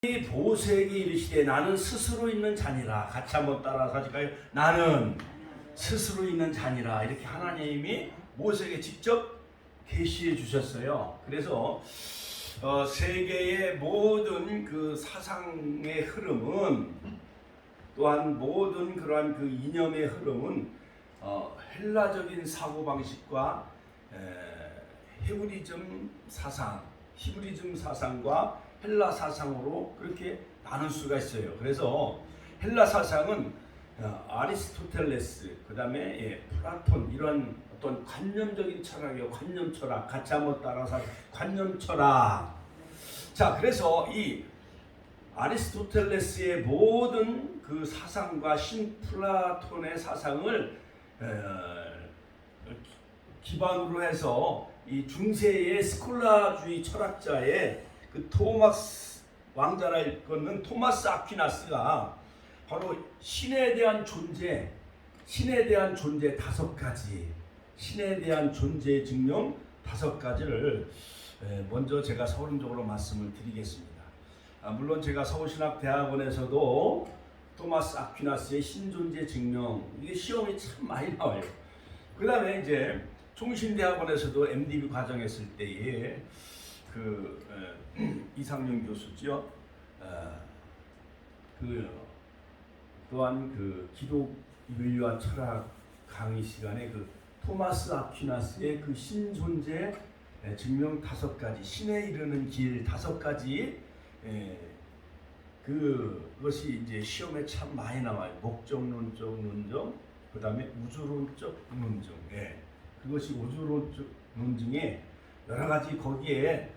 보세에게 이르시되 나는 스스로 있는 자니라. 같이 한번 따라서 하실까요? 나는 스스로 있는 자니라. 이렇게 하나님이 모세에게 직접 계시해 주셨어요. 그래서 세계의 모든 그 사상의 흐름은, 또한 모든 그러한 그 이념의 흐름은 헬라적인 사고방식과 히브리즘 사상과 헬라 사상으로 그렇게 나눌 수가 있어요. 그래서 헬라 사상은 아리스토텔레스, 그 다음에 플라톤, 이런 어떤 관념적인 철학이요. 관념 철학. 같이 한번 따라서 관념 철학. 자, 그래서 이 아리스토텔레스의 모든 그 사상과 플라톤의 사상을 기반으로 해서 이 중세의 스콜라주의 철학자의 그 토마스 왕자라 일컫는 토마스 아퀴나스가 바로 신에 대한 존재 다섯 가지, 신에 대한 존재 증명 다섯 가지를 먼저 제가 서론적으로 말씀을 드리겠습니다. 물론 제가 서울신학대학원에서도 토마스 아퀴나스의 신존재 증명, 이게 시험이 참 많이 나와요. 그 다음에 이제 총신대학원에서도 MDB 과정 했을 때에 이상윤 교수죠. 또한 기독윤리와 철학 강의 시간에 토마스 아퀴나스의 신존재 증명 다섯 가지, 신에 이르는 길 다섯 가지, 그것이 이제 시험에 참 많이 나와요. 목적론적 논증, 그 다음에 우주론적 논증. 그것이 우주론적 논증에 여러 가지, 거기에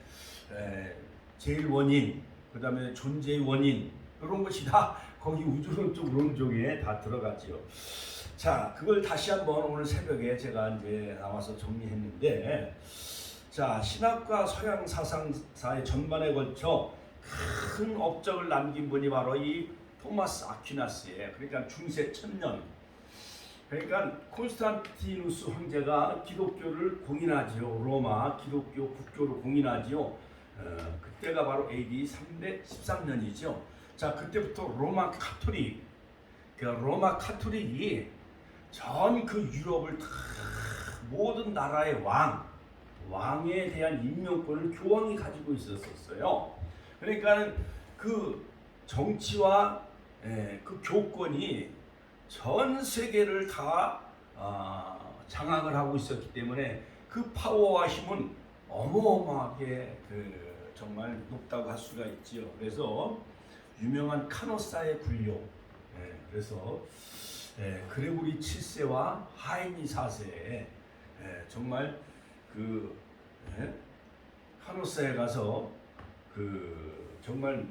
제일 원인, 그 다음에 존재의 원인, 이런 것이 다 거기 우주론적 논증에 다 들어가지요. 자, 그걸 다시 한번 오늘 새벽에 제가 이제 나와서 정리했는데, 자, 신학과 서양 사상사의 전반에 걸쳐 큰 업적을 남긴 분이 바로 이 토마스 아퀴나스예요. 그러니까 중세 천년. 그러니까 콘스탄티누스 황제가 기독교를 공인하지요. 로마 기독교 국교를 공인하지요. 그때가 바로 AD 313년이죠. 자, 그때부터 로마 카톨릭이 전 유럽을 다 모든 나라의 왕에 대한 임명권을 교황이 가지고 있었어요. 그러니까 그 정치와 그 교권이 전 세계를 다 장악을 하고 있었기 때문에 그 파워와 힘은 어마어마하게 정말 높다고 할 수가 있지요. 그래서 유명한 카노사의 굴욕, 그래서 그레고리 7세와 하이니 4세에 정말 카노사에 가서 정말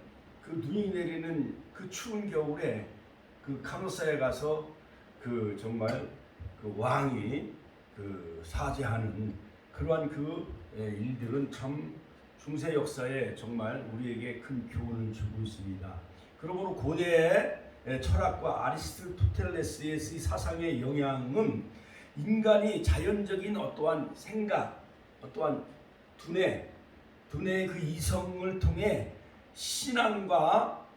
눈이 내리는 추운 겨울에 카노사에 가서 정말 왕이 사죄하는 그러한 일들은 참 중세 역사에 정말 우리에게 큰 교훈을 주고 있습니다. 그러므로 고대의 철학과 아리스토텔레스의 사상의 영향은 인간이 자연적인 어떠한 생각, 어떠한 두뇌의 이성을 통해 신앙과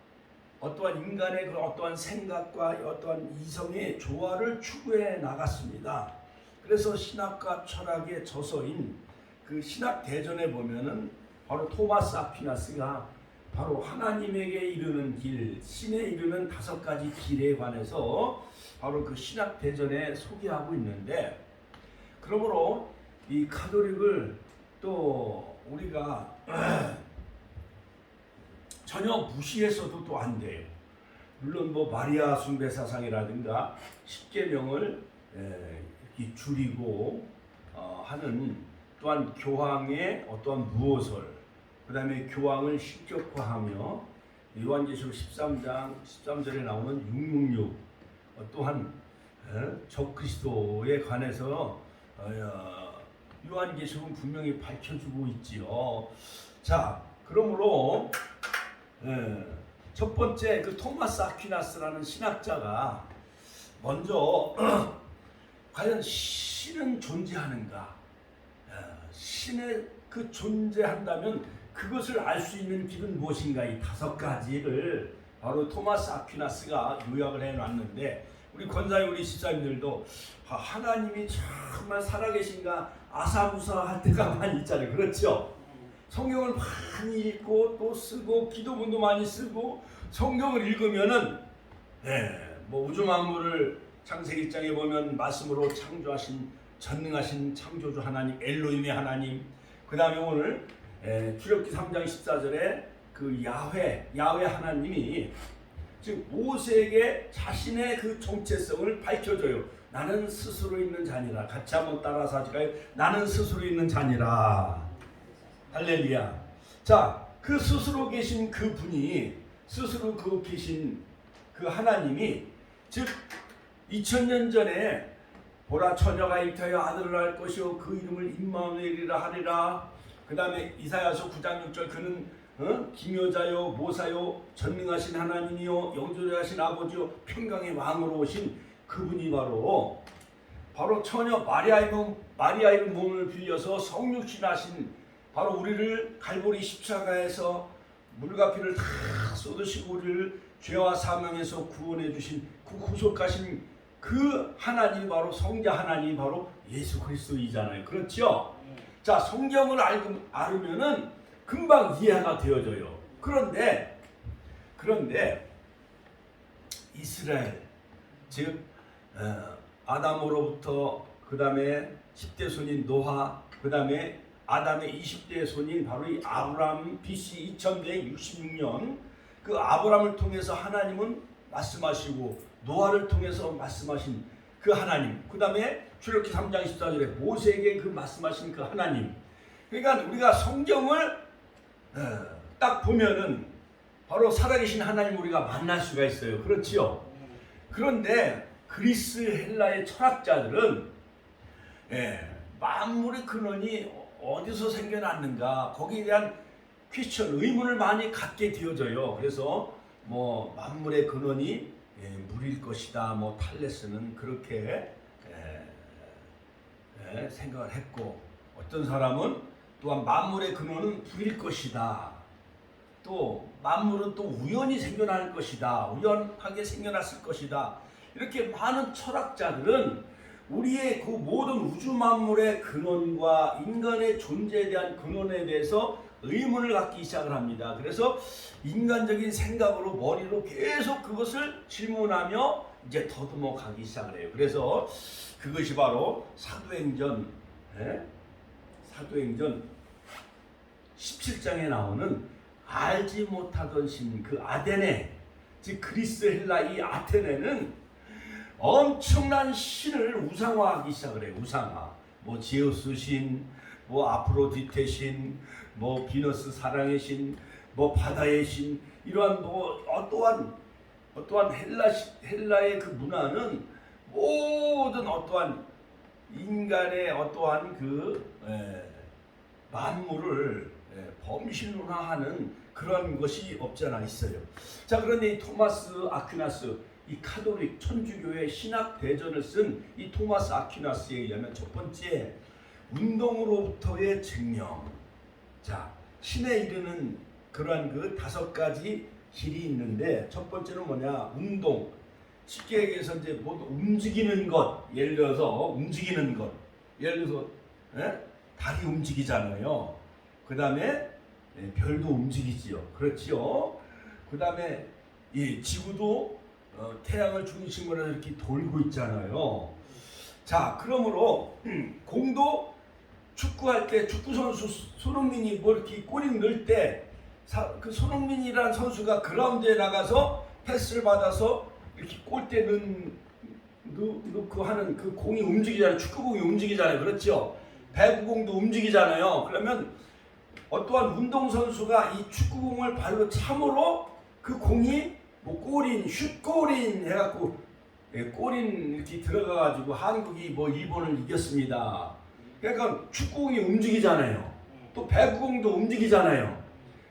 어떠한 인간의 어떠한 생각과 어떠한 이성의 조화를 추구해 나갔습니다. 그래서 신학과 철학의 저서인 신학 대전에 보면은 바로 토마스 아퀴나스가 바로 하나님에게 이르는 길, 신에 이르는 다섯 가지 길에 관해서 바로 신학 대전에 소개하고 있는데, 그러므로 이 가톨릭을 또 우리가 전혀 무시해서도 또 안 돼요. 물론 마리아 숭배 사상이라든가 십계명을 줄이고 하는, 또한 교황의 어떠한 무엇을, 그 다음에 교황을 신격화하며 요한계시록 13장 13절에 나오는 666, 또한 적그리스도에 관해서 요한계시록은 분명히 밝혀주고 있지요. 자, 그러므로 첫 번째 토마스 아퀴나스라는 신학자가 먼저 과연 신은 존재하는가? 신의 존재한다면 그것을 알 수 있는 길은 무엇인가? 이 5가지를 바로 토마스 아퀴나스가 요약을 해놨는데, 우리 권사님, 우리 집사님들도 하나님이 정말 살아계신가 아사무사할 때가 많이 있잖아요. 그렇죠? 성경을 많이 읽고 또 쓰고 기도문도 많이 쓰고 성경을 읽으면은 뭐 우주 만물을 창세기 1장에 보면 말씀으로 창조하신 전능하신 창조주 하나님, 엘로힘의 하나님, 그 다음에 오늘 출애굽기 3장 14절에 그 야훼 하나님이 즉 모세에게 자신의 그 정체성을 밝혀줘요. 나는 스스로 있는 자니라. 같이 한번 따라서 하실까요? 나는 스스로 있는 자니라. 할렐루야. 자, 그 스스로 계신 그 분이, 스스로 그 계신 그 하나님이, 즉 2000년 전에 보라 처녀가 잉태하여 아들을 낳을 것이요 그 이름을 임마누엘이라 하리라. 그 다음에 이사야서 9장 6절 그는 기묘자요 모사요 전능하신 하나님이요 영존하신 아버지요 평강의 왕으로 오신 그분이 바로 처녀 마리아의 몸을 빌려서 성육신하신 바로 우리를 갈보리 십자가에서 물과 피를 다 쏟으시고 우리를 죄와 사망에서 구원해 주신 그 구속하신 그 하나님, 바로 성자 하나님, 바로 예수 그리스도이잖아요. 그렇죠? 자, 성경을 알으면은 금방 이해가 되어져요. 그런데 이스라엘, 즉 아담으로부터 그 다음에 10대 손인 노아, 그 다음에 아담의 20대 손인 바로 이 아브라함, BC 2166년 그 아브라함을 통해서 하나님은 말씀하시고 노아를 통해서 말씀하신 그 하나님, 그 다음에 출애굽기 3장 14절에 모세에게 그 말씀하신 그 하나님. 그러니까 우리가 성경을 딱 보면은 바로 살아계신 하나님 우리가 만날 수가 있어요. 그렇지요? 그런데 그리스 헬라의 철학자들은 만물의 근원이 어디서 생겨났는가, 거기에 대한 퀘스천, 의문을 많이 갖게 되어져요. 그래서 뭐 만물의 근원이 물일 것이다, 뭐 탈레스는 그렇게 생각을 했고, 어떤 사람은 또한 만물의 근원은 불일 것이다, 또 만물은 또 우연히 생겨날 것이다, 우연하게 생겨났을 것이다, 이렇게 많은 철학자들은 우리의 그 모든 우주 만물의 근원과 인간의 존재에 대한 근원에 대해서 의문을 갖기 시작을 합니다. 그래서 인간적인 생각으로 머리로 계속 그것을 질문하며 이제 더듬어 가기 시작을 해요. 그래서 그것이 바로 사도행전 17장에 나오는 알지 못하던 신, 그 아테네, 즉 그리스 헬라 이 아테네는 엄청난 신을 우상화하기 시작을 해요. 우상화. 뭐 제우스 신, 뭐 아프로디테 신, 뭐 비너스 사랑의 신, 뭐 바다의 신, 이러한 뭐 어떠한 헬라의 그 문화는 모든 어떠한 인간의 어떠한 그 만물을 범신론화하는 그런 것이 없지 않아 있어요. 자, 그런데 이 토마스 아퀴나스, 이 카톨릭 천주교의 신학 대전을 쓴 이 토마스 아퀴나스에 의하면 첫 번째, 운동으로부터의 증명. 자, 신에 이르는 그러한 그 5가지 길이 있는데, 첫 번째는 뭐냐? 운동. 쉽게 얘기해서 이제 뭐 움직이는 것. 예를 들어서 움직이는 것. 예를 들어서 달이 움직이잖아요. 그 다음에 별도 움직이지요. 그렇지요. 그 다음에 지구도 태양을 중심으로 해서 이렇게 돌고 있잖아요. 자, 그러므로 공도 축구할 때 축구 선수 손흥민이 뭐 이렇게 골을 넣을 때 그 손흥민이라는 선수가 그라운드에 나가서 패스를 받아서 이렇게 골대 넣고 하는 그 공이 움직이잖아요. 축구공이 움직이잖아요. 그렇죠? 배구공도 움직이잖아요. 그러면 어떠한 운동선수가 이 축구공을 발로 참으로 그 공이 뭐 골인, 슛골인 해갖고 골인 이렇게 들어가가지고 한국이 뭐 일본을 이겼습니다. 그러니까 축구공이 움직이잖아요. 또 배구공도 움직이잖아요.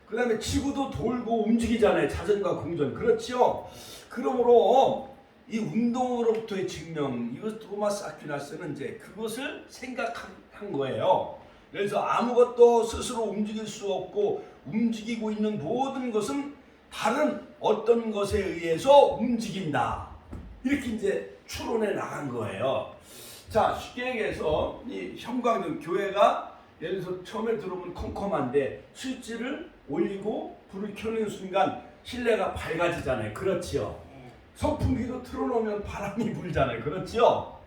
그 다음에 지구도 돌고 움직이잖아요. 자전과 공전. 그렇죠? 그러므로 이 운동으로부터의 증명, 이것 토마스 아퀴나스는 이제 그것을 생각한 거예요. 그래서 아무것도 스스로 움직일 수 없고 움직이고 있는 모든 것은 다른 어떤 것에 의해서 움직인다. 이렇게 이제 추론해 나간 거예요. 자, 쉽게 얘기해서 이 형광등 교회가 예를 들어서 처음에 들어오면 컴컴한데 스위치를 올리고 불을 켜는 순간 실내가 밝아지잖아요. 그렇지요. 선풍기도 틀어놓으면 바람이 불잖아요. 그렇지요.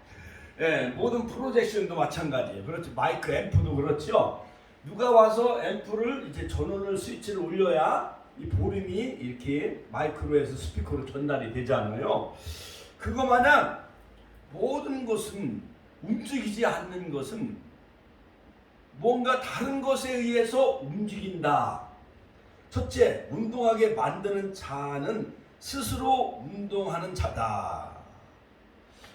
예, 모든 프로젝션도 마찬가지예요. 그렇지. 마이크 앰프도 그렇지요. 누가 와서 앰프를 이제 전원을 스위치를 올려야 이 볼륨이 이렇게 마이크로 해서 스피커로 전달이 되잖아요. 그거 마냥 모든 것은 움직이지 않는 것은 뭔가 다른 것에 의해서 움직인다. 첫째, 운동하게 만드는 자는 스스로 운동하는 자다.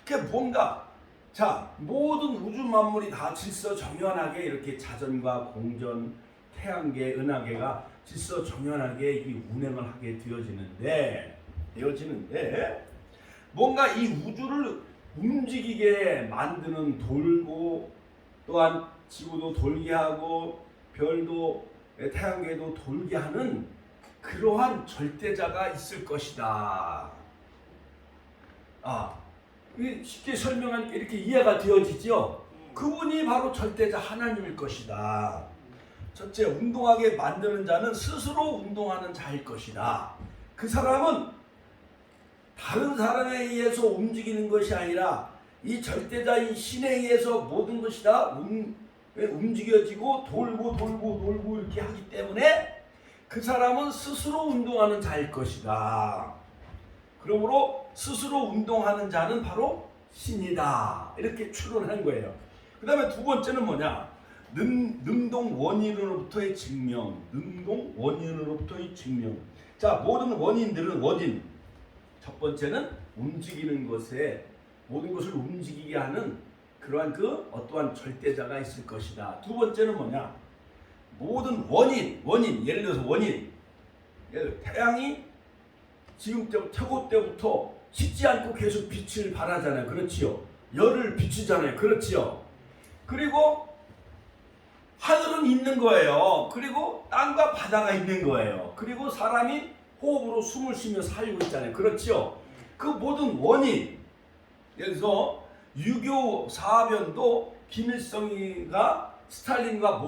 그게 뭔가 자, 모든 우주 만물이 다 질서정연하게 이렇게 자전과 공전, 태양계, 은하계가 질서정연하게 이 운행을 하게 되어지는데 뭔가 이 우주를 움직이게 만드는 돌고 또한 지구도 돌게 하고 별도 태양계도 돌게 하는 그러한 절대자가 있을 것이다. 쉽게 설명하니까 이렇게 이해가 되어지죠. 그분이 바로 절대자 하나님일 것이다. 첫째, 운동하게 만드는 자는 스스로 운동하는 자일 것이다. 그 사람은 다른 사람에 의해서 움직이는 것이 아니라 이 절대자인 신에 의해서 모든 것이 다 움직여지고 돌고 이렇게 하기 때문에 그 사람은 스스로 운동하는 자일 것이다. 그러므로 스스로 운동하는 자는 바로 신이다. 이렇게 추론한 거예요. 그 다음에 두 번째는 뭐냐? 능동 원인으로부터의 증명. 능동 원인으로부터의 증명. 자, 모든 원인들은 원인. 첫 번째는 움직이는 것에 모든 것을 움직이게 하는 그러한 그 어떠한 절대자가 있을 것이다. 두 번째는 뭐냐? 모든 원인. 예를 들어서 원인. 태양이 지금 태고 때부터 식지 않고 계속 빛을 발하잖아요. 그렇지요. 열을 비추잖아요. 그렇지요. 그리고 하늘은 있는 거예요. 그리고 땅과 바다가 있는 거예요. 그리고 사람이 호흡으로 숨을 쉬며 살고 있잖아요. 그렇지요. 그 모든 원인. 예를 들어서 유교 사변도 김일성이가 스탈린과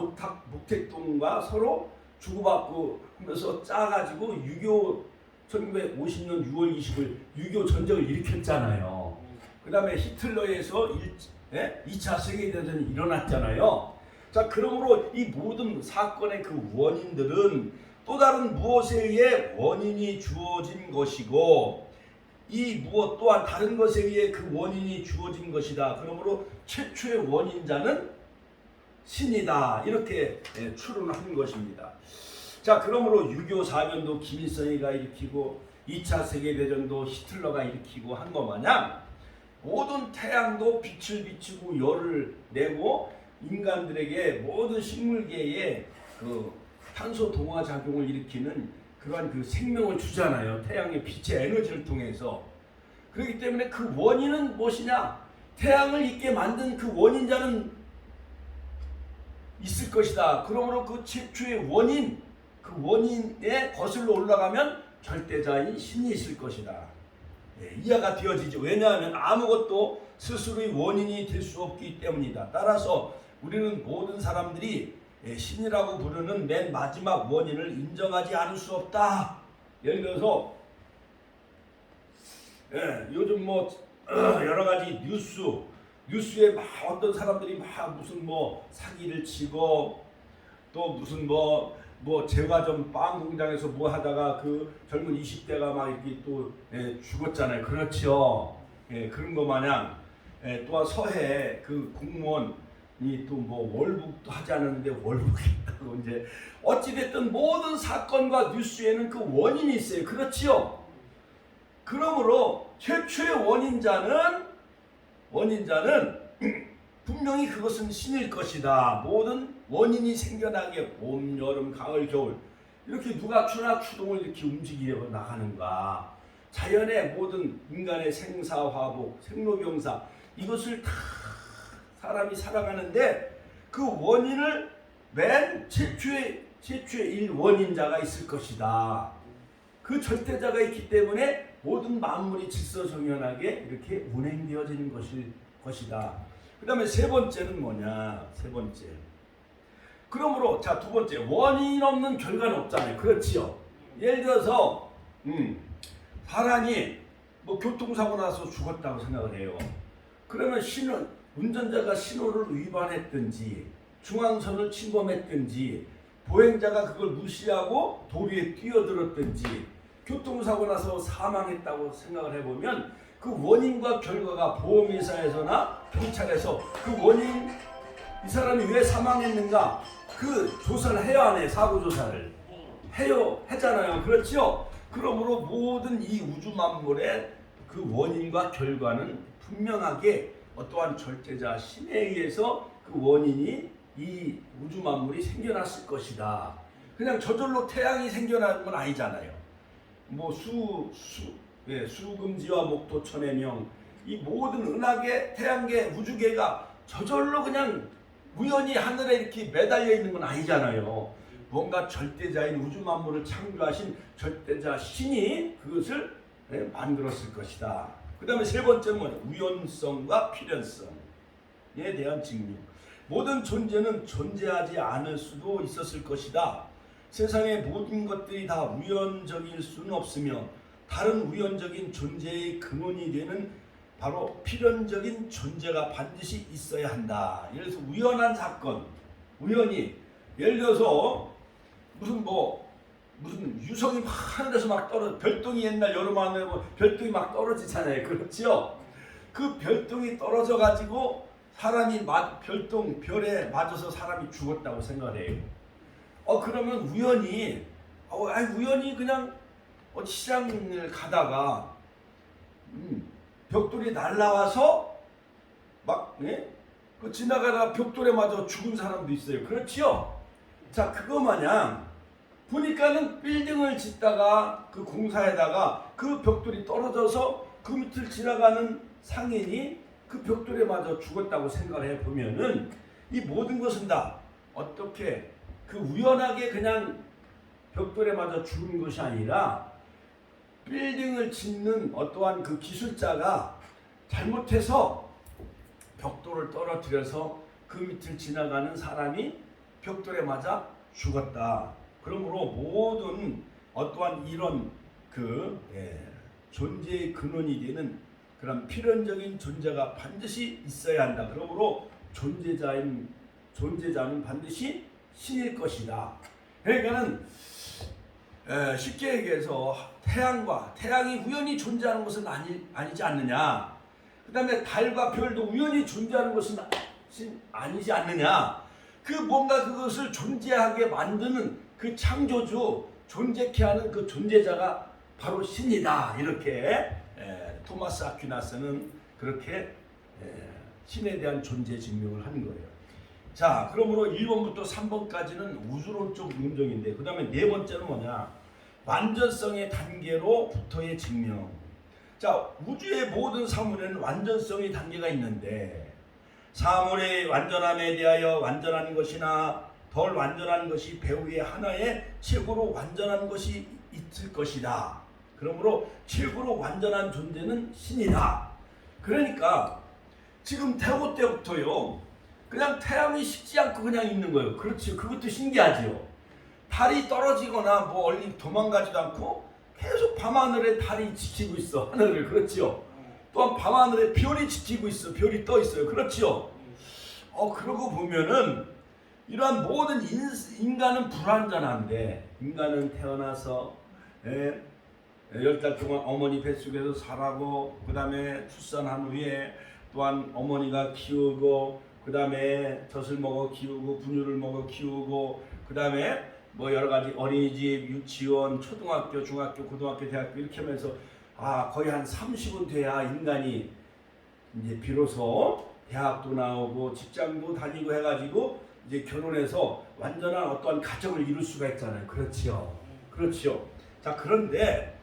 목택동과 서로 주고받고 하면서 짜가지고 유교 1950년 6월 20일 유교 전쟁을 일으켰잖아요. 그 다음에 히틀러에서 2차 세계대전이 일어났잖아요. 자, 그러므로 이 모든 사건의 그 원인들은 또 다른 무엇에 의해 원인이 주어진 것이고 이 무엇 또한 다른 것에 의해 그 원인이 주어진 것이다. 그러므로 최초의 원인자는 신이다. 이렇게 추론한 것입니다. 자, 그러므로 유교 사변도 김일성이가 일으키고 2차 세계대전도 히틀러가 일으키고 한 것 마냥 모든 태양도 빛을 비추고 열을 내고 인간들에게 모든 식물계에 그 탄소 동화 작용을 일으키는 그러한 그 생명을 주잖아요. 태양의 빛의 에너지를 통해서. 그렇기 때문에 그 원인은 무엇이냐? 태양을 있게 만든 그 원인자는 있을 것이다. 그러므로 그 최초의 원인, 그 원인에 거슬러 올라가면 절대자인 신이 있을 것이다. 이해가 되어지죠. 왜냐하면 아무것도 스스로의 원인이 될 수 없기 때문이다. 따라서 우리는 모든 사람들이 신이라고 부르는 맨 마지막 원인을 인정하지 않을 수 없다. 예를 들어서 요즘 뭐 여러 가지 뉴스에 막 어떤 사람들이 막 무슨 뭐 사기를 치고 또 무슨 뭐 제과점 빵 공장에서 뭐 하다가 그 젊은 20대가 막 이렇게 또 죽었잖아요. 그렇죠. 그런 거 마냥 또한 서해 그 공무원이 또 뭐 월북도 하지 않았는데 월북했다고 이제 어찌됐든 모든 사건과 뉴스에는 그 원인이 있어요. 그렇지요. 그러므로 최초의 원인자는 분명히 그것은 신일 것이다. 모든 원인이 생겨나게 봄, 여름, 가을, 겨울 이렇게 누가 추동을 이렇게 움직이려고 나가는가. 자연의 모든 인간의 생사화복, 생로병사 이것을 다 사람이 살아가는데 그 원인을 맨 최초의 일원인자가 있을 것이다. 그 절대자가 있기 때문에 모든 만물이 질서정연하게 이렇게 운행되어지는 것이다. 그 다음에 세 번째는 뭐냐? 세 번째. 그러므로 자, 두 번째, 원인 없는 결과는 없잖아요. 그렇지요. 예를 들어서 사람이 뭐 교통사고 나서 죽었다고 생각을 해요. 그러면 운전자가 신호를 위반했든지 중앙선을 침범했든지 보행자가 그걸 무시하고 도로에 뛰어들었든지 교통사고 나서 사망했다고 생각을 해보면 그 원인과 결과가 보험회사에서나 경찰에서 그 원인, 이 사람이 왜 사망했는가 그 조사를 해야 하네. 사고조사를 하잖아요. 그렇죠? 그러므로 모든 이 우주 만물의 그 원인과 결과는 분명하게 어떠한 절대자 신에 의해서 그 원인이 이 우주 만물이 생겨났을 것이다. 그냥 저절로 태양이 생겨난 건 아니잖아요. 뭐 수금지와 목도 천의 명, 이 모든 은하계, 태양계, 우주계가 저절로 그냥 우연히 하늘에 이렇게 매달려 있는 건 아니잖아요. 뭔가 절대자인 우주 만물을 창조하신 절대자 신이 그것을 만들었을 것이다. 그 다음에 세 번째는 뭐냐? 우연성과 필연성에 대한 증명. 모든 존재는 존재하지 않을 수도 있었을 것이다. 세상의 모든 것들이 다 우연적일 수는 없으며 다른 우연적인 존재의 근원이 되는 바로 필연적인 존재가 반드시 있어야 한다. 예를 들어서 우연한 사건, 우연히 예를 들어서 무슨 유성이 막 하늘에서 막 떨어져, 별똥이 옛날 여름하늘에 별똥이 막 떨어지잖아요. 그렇죠? 그 별똥이 떨어져 가지고 사람이 별에 맞아서 사람이 죽었다고 생각해요. 그러면 우연히 그냥 어디 시장을 가다가 벽돌이 날라와서 그 지나가다가 벽돌에 맞아 죽은 사람도 있어요. 그렇지요? 자, 그거 마냥 보니까는 빌딩을 짓다가 그 공사에다가 그 벽돌이 떨어져서 그 밑을 지나가는 상인이 그 벽돌에 맞아 죽었다고 생각을 해보면은 이 모든 것은 다 어떻게 그 우연하게 그냥 벽돌에 맞아 죽은 것이 아니라 빌딩을 짓는 어떠한 그 기술자가 잘못해서 벽돌을 떨어뜨려서 그 밑을 지나가는 사람이 벽돌에 맞아 죽었다. 그러므로 모든 어떠한 이런 존재의 근원이 되는 그런 필연적인 존재가 반드시 있어야 한다. 그러므로 존재자는 반드시 신일 것이다. 그러니까는 쉽게 얘기해서 태양이 우연히 존재하는 것은 아니지 않느냐. 그 다음에 달과 별도 우연히 존재하는 것은 아니지 않느냐. 그 뭔가 그것을 존재하게 만드는 그 창조주, 존재케 하는 그 존재자가 바로 신이다. 이렇게 토마스 아퀴나스는 그렇게 신에 대한 존재 증명을 하는 거예요. 자, 그러므로 1번부터 3번까지는 우주론적 논증인데, 그 다음에 네 번째는 뭐냐? 완전성의 단계로부터의 증명. 자, 우주의 모든 사물에는 완전성의 단계가 있는데, 사물의 완전함에 대하여 완전한 것이나 덜 완전한 것이 배후의 하나의 최고로 완전한 것이 있을 것이다. 그러므로 최고로 완전한 존재는 신이다. 그러니까 지금 태고 때부터요, 그냥 태양이 식지 않고 그냥 있는 거예요. 그렇죠. 그것도 신기하지요. 달이 떨어지거나 뭐 얼리 도망가지도 않고 계속 밤하늘에 달이 지키고 있어. 하늘을. 그렇죠. 또한 밤하늘에 별이 지키고 있어. 별이 떠 있어요. 그렇죠. 그러고 보면은 이러한 모든 인간은 불완전한데, 인간은 태어나서 10달 동안 어머니 뱃속에서 자라고, 그 다음에 출산한 후에 또한 어머니가 키우고, 그 다음에 젖을 먹어 키우고, 분유를 먹어 키우고, 그 다음에 뭐 여러 가지 어린이집, 유치원, 초등학교, 중학교, 고등학교, 대학교 이렇게 하면서 거의 한 30은 돼야 인간이 이제 비로소 대학도 나오고 직장도 다니고 해가지고 이제 결혼해서 완전한 어떠한 가정을 이룰 수가 있잖아요. 그렇지요. 그렇지요. 자, 그런데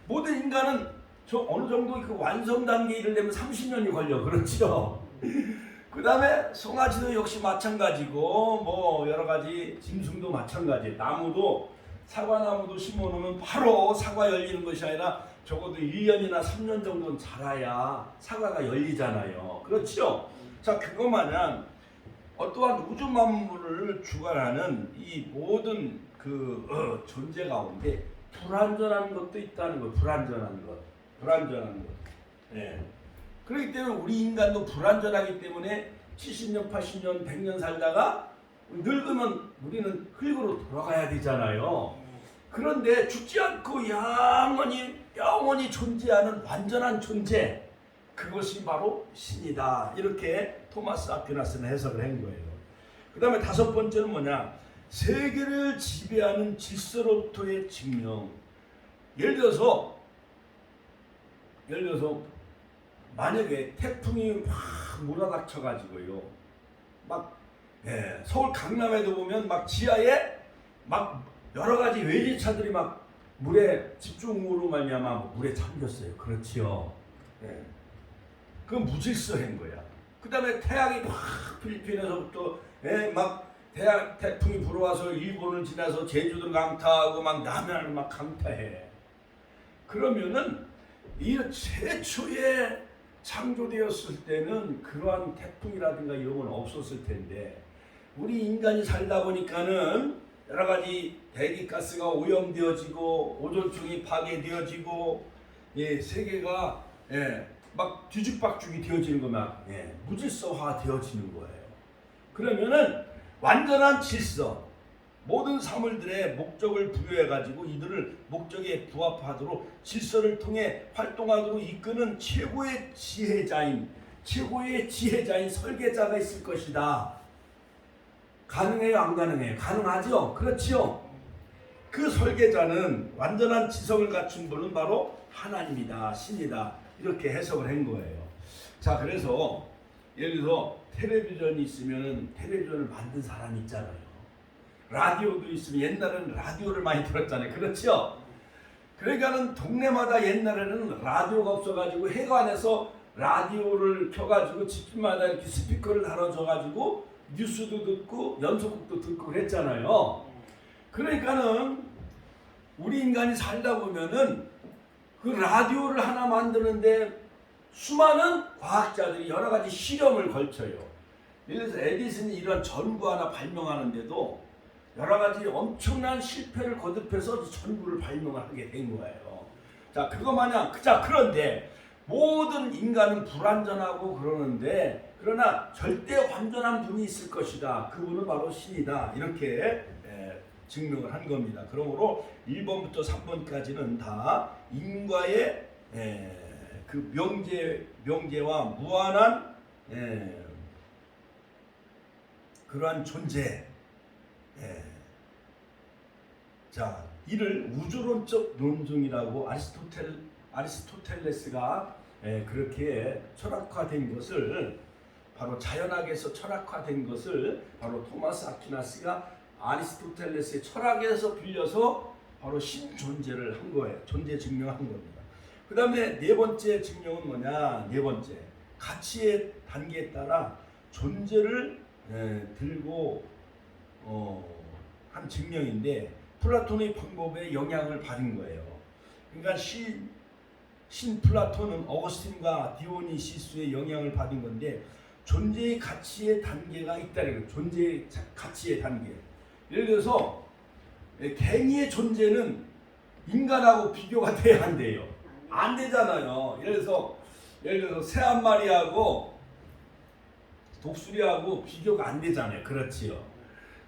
모든 인간은 저 어느 정도 그 완성 단계에 이르려면 30년이 걸려. 그렇죠. 그 다음에 송아지도 역시 마찬가지고 뭐 여러 가지 짐승도 마찬가지. 나무도 사과나무도 심어놓으면 바로 사과 열리는 것이 아니라 적어도 1년이나 3년 정도는 자라야 사과가 열리잖아요. 그렇죠? 자, 그거 마냥 어떠한 우주 만물을 주관하는 이 모든 존재 가운데 불완전한 것도 있다는 거. 불완전한 것. 예. 그렇기 때문에 우리 인간도 불완전하기 때문에 70년, 80년, 100년 살다가 늙으면 우리는 흙으로 돌아가야 되잖아요. 그런데 죽지 않고 영원히 존재하는 완전한 존재, 그것이 바로 신이다. 이렇게 토마스 아퀴나스는 해석을 한 거예요. 그 다음에 다섯 번째는 뭐냐? 세계를 지배하는 질서로부터의 증명. 예를 들어서 만약에 태풍이 막 몰아닥쳐가지고요, 서울 강남에도 보면 막 지하에 막 여러 가지 외제차들이 막 물에 집중으로 말미암아 물에 잠겼어요. 그렇지요. 그건 무질서한 거야. 그 다음에 태양이 막 필리핀에서부터 막 태풍이 불어와서 일본을 지나서 제주도 강타하고 막 남해안을 막 강타해. 그러면은 이 최초에 창조되었을 때는 그러한 태풍이라든가 이런 건 없었을 텐데, 우리 인간이 살다 보니까는 여러 가지 대기가스가 오염되어지고 오존층이 파괴되어지고 세계가 막 뒤죽박죽이 되어지는 거면 무질서화 되어지는 거예요. 그러면은 완전한 질서, 모든 사물들의 목적을 부여해가지고 이들을 목적에 부합하도록 질서를 통해 활동하도록 이끄는 최고의 지혜자인 설계자가 있을 것이다. 가능해요? 안 가능해요? 가능하죠? 그렇지요? 그 설계자는 완전한 지성을 갖춘 분은 바로 하나님이다, 신이다. 이렇게 해석을 한 거예요. 자, 그래서 예를 들어서 텔레비전이 있으면 텔레비전을 만든 사람이 있잖아요. 라디오도 있으면 옛날에는 라디오를 많이 들었잖아요. 그렇죠? 그러니까는 동네마다 옛날에는 라디오가 없어가지고 해관에서 라디오를 켜가지고 집집마다 이렇게 스피커를 달아줘가지고 뉴스도 듣고 연속극도 듣고 그랬잖아요. 그러니까는 우리 인간이 살다 보면은 그 라디오를 하나 만드는데 수많은 과학자들이 여러 가지 실험을 걸쳐요. 예를 들어서 에디슨이 이런 전구 하나 발명하는데도 여러 가지 엄청난 실패를 거듭해서 전구를 발명을 하게 된 거예요. 자, 그거 마냥 그런데 모든 인간은 불완전하고 그러는데, 그러나 절대 완전한 분이 있을 것이다. 그분은 바로 신이다. 이렇게 증명을 한 겁니다. 그러므로 1번부터 3번까지는 다 인과의 그 명제와 무한한 그러한 존재. 자, 이를 우주론적 논증이라고 아리스토텔레스가 그렇게 철학화된 것을, 바로 자연학에서 철학화된 것을 바로 토마스 아퀴나스가 아리스토텔레스의 철학에서 빌려서 바로 신존재를 한 거예요. 존재 증명한 겁니다. 그 다음에 네 번째 증명은 뭐냐? 네 번째, 가치의 단계에 따라 존재를 들고 한 증명인데, 플라톤의 방법에 영향을 받은 거예요. 그러니까 신 플라톤은 어거스틴과 디오니시스의 영향을 받은 건데, 존재의 가치의 단계가 있다는 거예요. 존재의 가치의 단계. 예를 들어서 갱이의 존재는 인간하고 비교가 돼야 안 돼요. 안 되잖아요. 예를 들어서 새 한 마리하고 독수리하고 비교가 안 되잖아요. 그렇지요.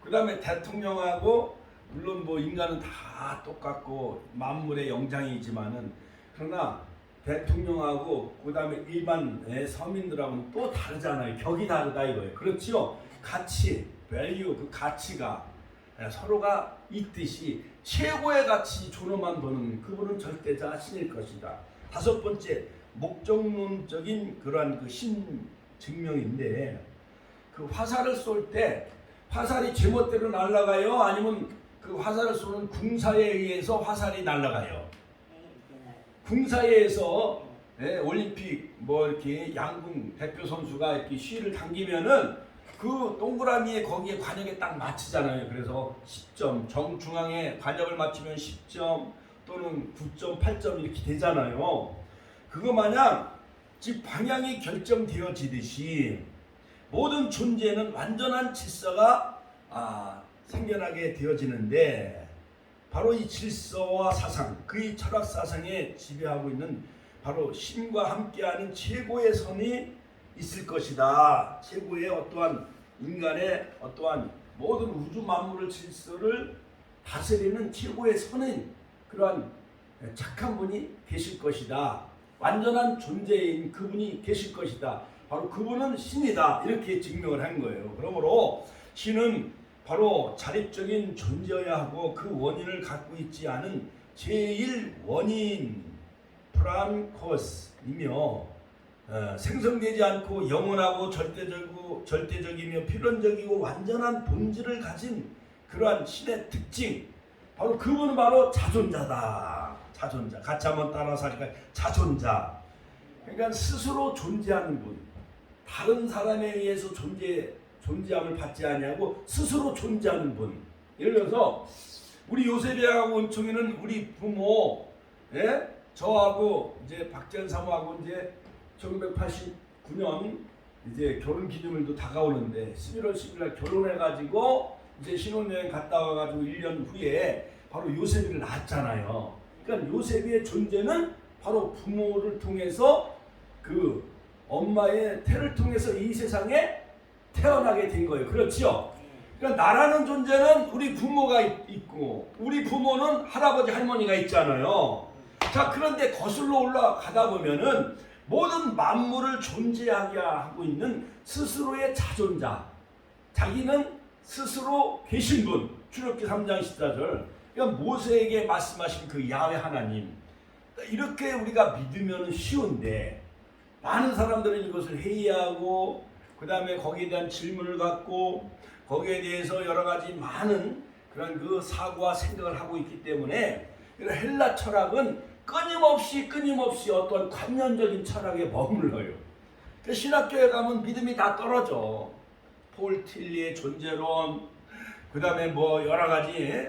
그 다음에 대통령하고, 물론 뭐 인간은 다 똑같고 만물의 영장이지만은, 그러나 대통령하고 그 다음에 일반 서민들하고는 또 다르잖아요. 격이 다르다 이거예요. 그렇지요. 가치, value, 그 가치가 서로가 있듯이 최고의 가치 존엄한 분은 그분은 절대자 신일 것이다. 다섯 번째, 목적론적인 그러한 그 신 증명인데, 그 화살을 쏠 때 화살이 제멋대로 날아가요? 아니면 그 화살을 쏘는 궁사에 의해서 화살이 날아가요? 궁사에 의해서 예, 올림픽 뭐 이렇게 양궁 대표 선수가 이렇게 실을 당기면은 그 동그라미에 거기에 관역에 딱 맞추잖아요. 그래서 10점, 정중앙에 관역을 맞추면 10점 또는 9점, 8점 이렇게 되잖아요. 그거 마냥 즉 방향이 결정되어지듯이 모든 존재는 완전한 질서가 생겨나게 되어지는데 바로 이 질서와 사상, 그의 철학 사상에 지배하고 있는 바로 신과 함께하는 최고의 선이 있을 것이다. 최고의 어떠한 인간의 어떠한 모든 우주 만물의 질서를 다스리는 최고의 선인 그러한 착한 분이 계실 것이다. 완전한 존재인 그분이 계실 것이다. 바로 그분은 신이다. 이렇게 증명을 한 거예요. 그러므로 신은 바로 자립적인 존재여야 하고 그 원인을 갖고 있지 않은 제1원인 프란코스이며 생성되지 않고 영원하고 절대적이며 필연적이고 완전한 본질을 가진 그러한 신의 특징, 바로 그분은 바로 자존자다. 자존자. 같이 한번 따라서 하니까 자존자. 그러니까 스스로 존재하는 분, 다른 사람에 의해서 존재함을 받지 아니하고 스스로 존재하는 분. 예를 들어서 우리 요셉이하고 은총이는 우리 부모, 저하고 이제 박재현 사모하고 이제 1989년 이제 결혼 기념일도 다가오는데 11월 10일 결혼해가지고 이제 신혼여행 갔다 와가지고 1년 후에 바로 요셉이를 낳았잖아요. 그러니까 요셉의 존재는 바로 부모를 통해서 그 엄마의 태를 통해서 이 세상에 태어나게 된 거예요. 그렇죠? 그러니까 나라는 존재는 우리 부모가 있고 우리 부모는 할아버지 할머니가 있잖아요. 자, 그런데 거슬러 올라가다 보면은 모든 만물을 존재하게 하고 있는 스스로의 자존자, 자기는 스스로 계신 분, 출애굽기 3장 14절. 그러니까 모세에게 말씀하신 그 야훼 하나님, 이렇게 우리가 믿으면 쉬운데 많은 사람들은 이것을 회의하고 그 다음에 거기에 대한 질문을 갖고 거기에 대해서 여러 가지 많은 그런 그 사고와 생각을 하고 있기 때문에 헬라 철학은 끊임없이 어떤 관념적인 철학에 머물러요. 신학교에 가면 믿음이 다 떨어져. 폴 틸리의 존재론, 그 다음에 뭐 여러 가지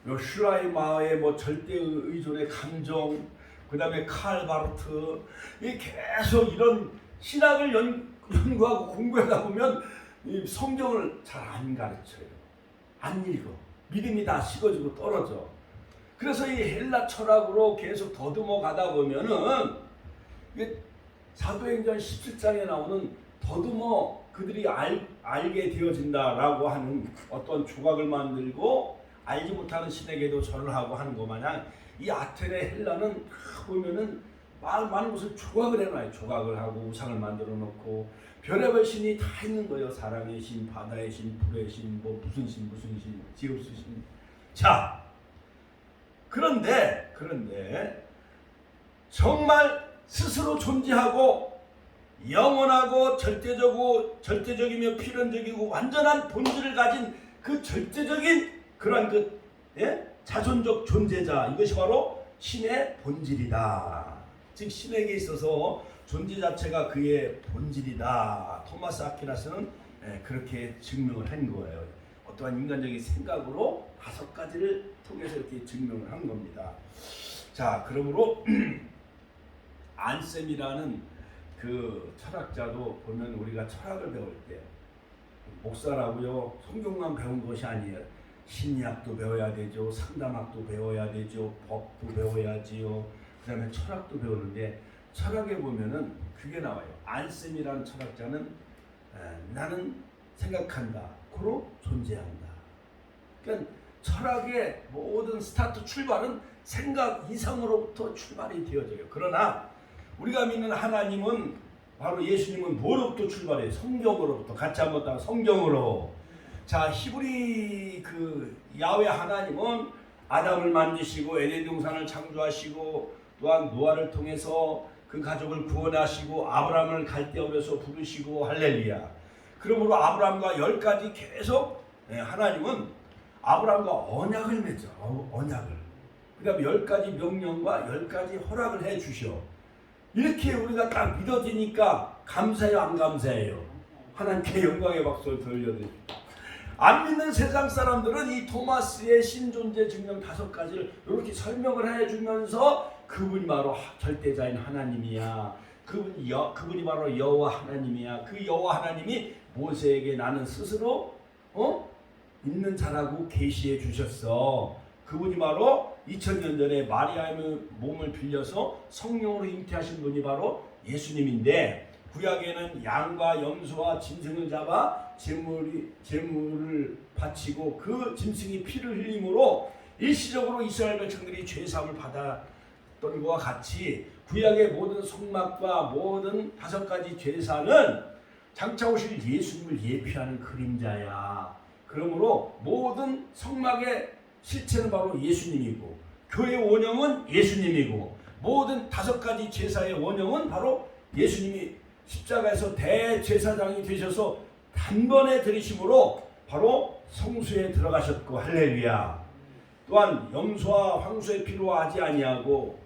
슈라이마의 뭐 절대 의존의 감정, 그 다음에 칼 바르트, 계속 이런 신학을 연구하고 공부하다 보면 이 성경을 잘 안 가르쳐요. 안 읽어. 믿음이 다 식어지고 떨어져. 그래서 이 헬라 철학으로 계속 더듬어 가다 보면은 사도행전 17장에 나오는 더듬어 그들이 알게 되어진다라고 하는 어떤 조각을 만들고 알지 못하는 신에게도 절을 하고 하는 것 마냥 이 아테네 헬라는 보면은 많은 것을 조각을 해놔요. 조각을 하고 우상을 만들어 놓고 별의별 신이 다 있는 거예요. 사랑의 신, 바다의 신, 불의 신, 뭐 무슨 신, 지우스 신. 자, 그런데 정말 스스로 존재하고 영원하고 절대적이며 필연적이고 완전한 본질을 가진 그 절대적인 그러한 자존적 존재자, 이것이 바로 신의 본질이다. 즉 신에게 있어서 존재 자체가 그의 본질이다. 토마스 아퀴나스는 그렇게 증명을 한 거예요. 어떠한 인간적인 생각으로 5가지를 통해서 이렇게 증명을 한 겁니다. 자, 그러므로 안셈이라는 그 철학자도 보면 우리가 철학을 배울 때 목사라고요 성경만 배운 것이 아니에요. 심리학도 배워야 되죠. 상담학도 배워야 되죠. 법도 배워야지요. 그 다음에 철학도 배우는데 철학에 보면은 그게 나와요. 안셈이라는 철학자는 나는 생각한다. 고로 존재한다. 그러니까 철학의 모든 스타트 출발은 생각 이상으로부터 출발이 되어져요. 그러나 우리가 믿는 하나님은 바로 예수님은 뭐로부터 출발해요? 성경으로부터. 같이 한번 따라 성경으로. 자, 히브리 그 야훼 하나님은 아담을 만드시고 에덴 동산을 창조하시고 또한 노아를 통해서 그 가족을 구원하시고 아브라함을 갈대아에서 부르시고 할렐루야. 그러므로 아브라함과 10가지 계속 하나님은 아브라함과 언약을 맺죠. 언약을. 그 다음에 10가지 명령과 10가지 허락을 해 주셔. 이렇게 우리가 딱 믿어지니까 감사해요, 안 감사해요? 하나님께 영광의 박수를 돌려드립니다. 안 믿는 세상 사람들은 이 토마스의 신존재 증명 5가지를 이렇게 설명을 해주면서 그분이 바로 절대자인 하나님이야. 그분이 바로 여호와 하나님이야. 그 여호와 하나님이 모세에게 나는 스스로 있는 자라고 계시해 주셨어. 그분이 바로 2000년 전에 마리아의 몸을 빌려서 성령으로 잉태하신 분이 바로 예수님인데, 구약에는 양과 염소와 짐승을 잡아 제물을 바치고 그 짐승이 피를 흘림으로 일시적으로 이스라엘 백성들이 죄사함을 받았던 것과 같이 구약의 모든 성막과 모든 5가지 제사는 장차 오실 예수님을 예표하는 그림자야. 그러므로 모든 성막의 실체는 바로 예수님이고, 교회의 원형은 예수님이고, 모든 5가지 제사의 원형은 바로 예수님이 십자가에서 대제사장이 되셔서 단번에 들이심으로 바로 성수에 들어가셨고, 할렐루야. 또한 염소와 황소의 피로 하지 아니하고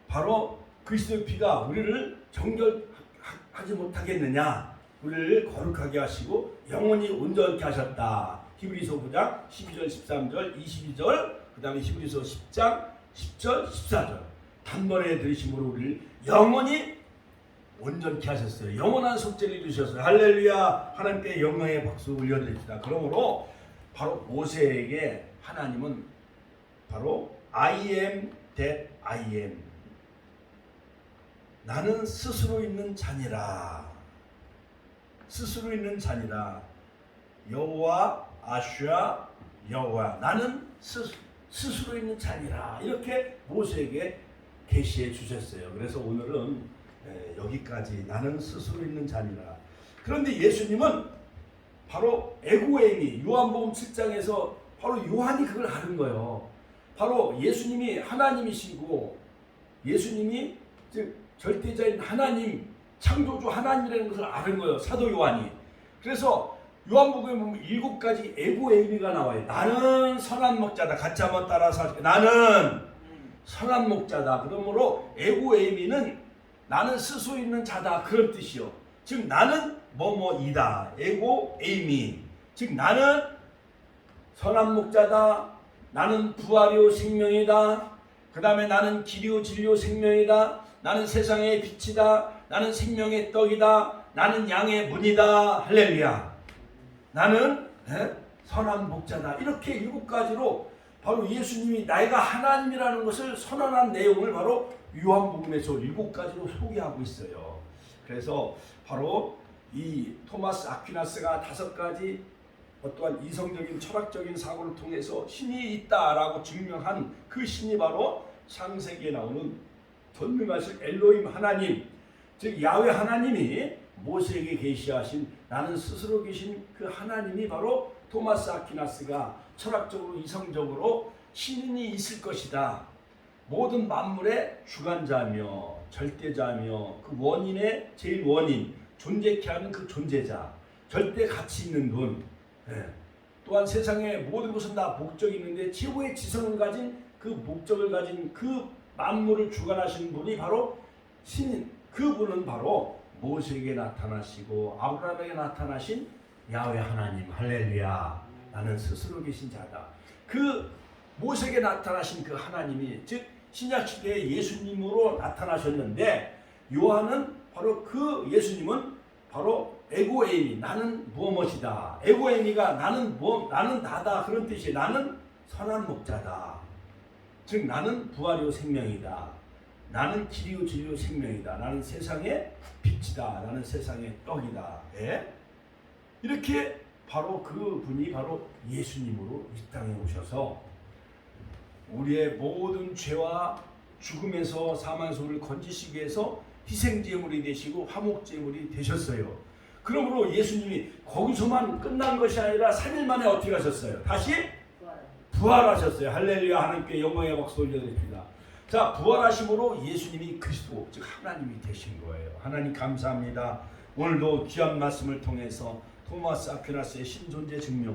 바로 그리스도의 피가 우리를 정결하지 못하겠느냐, 우리를 거룩하게 하시고 영원히 온전케 하셨다. 히브리서 9장 12절 13절 22절, 그 다음에 히브리서 10장 10절 14절 단번에 들으심으로 우리를 영원히 온전케 하셨어요. 영원한 속죄를 이루셨어요. 할렐루야. 하나님께 영광의 박수 올려드립니다. 그러므로 바로 모세에게 하나님은 바로 I am that I am, 나는 스스로 있는 자니라. 스스로 있는 자니라. 여호와 아슈아 여호와, 나는 스스로 있는 자니라. 이렇게 모세에게 계시해 주셨어요. 그래서 오늘은 여기까지, 나는 스스로 있는 자니라. 그런데 예수님은 바로 에고에미, 요한복음 7장에서 바로 요한이 그걸 아는 거예요. 바로 예수님이 하나님이시고, 예수님이 즉 절대자인 하나님, 창조주 하나님이라는 것을 아는 거예요, 사도 요한이. 그래서 요한복음에 보면 7가지 에고에미가 나와요. 나는 선한 목자다. 같이 한번 따라서 하세요. 나는 선한 목자다. 그러므로 에고에미는 나는 스스로 있는 자다, 그런 뜻이요. 즉 나는 뭐뭐이다. 에고에미. 즉 나는 선한 목자다. 나는 부활이요 생명이다. 그 다음에 나는 길이요 진리요 생명이다. 나는 세상의 빛이다. 나는 생명의 떡이다. 나는 양의 문이다. 할렐루야. 나는 선한 목자다. 이렇게 7가지로 바로 예수님이 나이가 하나님이라는 것을 선언한 내용을 바로 요한복음에서 7가지로 소개하고 있어요. 그래서 바로 이 토마스 아퀴나스가 5가지 어떠한 이성적인 철학적인 사고를 통해서 신이 있다라고 증명한 그 신이 바로 창세기에 나오는 전능하신 엘로힘 하나님, 즉 야훼 하나님이 모세에게 계시하신 나는 스스로 계신 그 하나님이 바로 토마스 아퀴나스가 철학적으로 이성적으로 신이 있을 것이다, 모든 만물의 주관자며 절대자며 그 원인의 제일 원인, 존재케 하는 그 존재자, 절대 가치 있는 분, 또한 세상의 모든 것은 다 목적이 있는데 최고의 지성을 가진 그 목적을 가진 그 만물을 주관하시는 분이 바로 신인, 그분은 바로 모세에게 나타나시고 아브라함에게 나타나신 야훼 하나님. 할렐루야. 나는 스스로 계신 자다. 그 모세에게 나타나신 그 하나님이 즉 신약시대에 예수님으로 나타나셨는데, 요한은 바로 그 예수님은 바로 에고에미, 나는 무엇이다. 에고에미가 나는 나다, 그런 뜻이에요. 나는 선한 목자다. 즉 나는 부활이요 생명이다. 나는 길이요 진리요 생명이다. 나는 세상의 빛이다. 나는 세상의 떡이다. 이렇게 바로 그 분이 바로 예수님으로 이 땅에 오셔서 우리의 모든 죄와 죽음에서 사망소를 건지시기 위해서 희생제물이 되시고 화목제물이 되셨어요. 그러므로 예수님이 거기서만 끝난 것이 아니라 3일 만에 어떻게 하셨어요? 다시 부활하셨어요. 할렐루야. 하나님께 영광의 박수 올려드립니다. 자, 부활하심으로 예수님이 그리스도 즉 하나님이 되신 거예요. 하나님 감사합니다. 오늘도 귀한 말씀을 통해서 토마스 아퀴나스의 신존재 증명